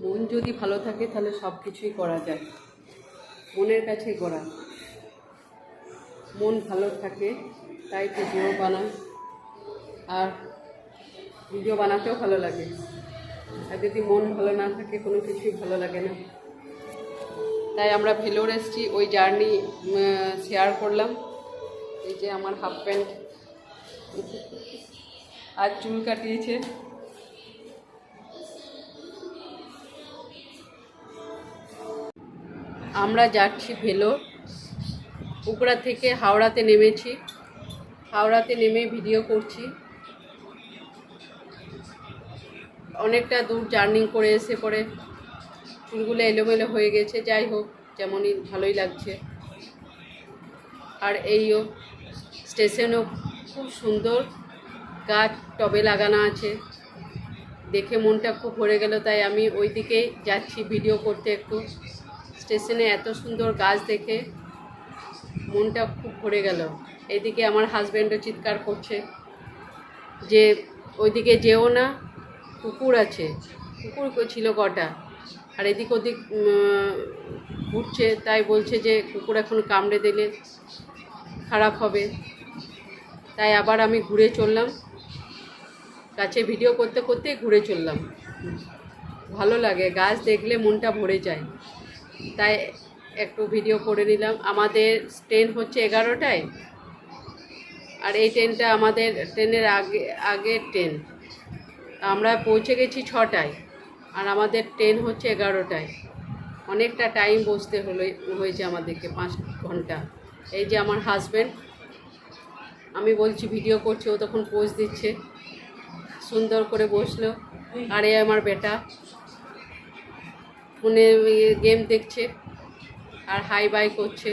মন যদি ভালো থাকে তাহলে সব কিছুই করা যায়, মনের কাছেই করা। মন ভালো থাকে তাই ভিডিও বানাই, আর ভিডিও বানাতেও ভালো লাগে। আর যদি মন ভালো না থাকে কোনো কিছুই ভালো লাগে না। তাই আমরা ভেলোর এসেছি, ওই জার্নি শেয়ার করলাম। এই যে আমার হাফ প্যান্ট আর চুল কাটিয়েছে। আমরা যাচ্ছি ভেলোর, উপরা থেকে হাওড়াতে নেমেছি। হাওড়াতে নেমে ভিডিও করছি। অনেকটা দূর জার্নি করে এসে পরে চুলগুলো এলোমেলো হয়ে গেছে, যাই হোক যেমনই ভালোই লাগছে। আর এইও স্টেশনও খুব সুন্দর, গাছ টবে লাগানো আছে, দেখে মনটা খুব ভরে গেল। তাই আমি ওই দিকেই যাচ্ছি ভিডিও করতে। একটু স্টেশনে এত সুন্দর গাছ দেখে মনটা খুব ভরে গেল। এইদিকে আমার হাজব্যান্ডও চিৎকার করছে যে ওইদিকে যেও না, কুকুর আছে। কুকুর ছিল কটা, আর এদিক ওদিক ঘুরছে। তাই বলছে যে কুকুর এখন কামড়ে দিলে খারাপ হবে। তাই আবার আমি ঘুরে চললাম, গাছে ভিডিও করতে করতে ঘুরে চললাম। ভালো লাগে, গাছ দেখলে মনটা ভরে যায়, তাই একটু ভিডিও করে নিলাম। আমাদের ট্রেন হচ্ছে 11টায়, আর এই ট্রেনটা আমাদের ট্রেনের আগের ট্রেন। আমরা পৌঁছে গেছি 6টায়, আর আমাদের ট্রেন হচ্ছে 11টায়। অনেকটা টাইম বসতে হয়েছে আমাদেরকে, 5 ঘন্টা। এই যে আমার হাজব্যান্ড, আমি বলছি ভিডিও করছে, ও তখন পোজ দিচ্ছে, সুন্দর করে বসলো। আর এই আমার বেটা ফোনে গেম দেখছে আর হাই বাই করছে।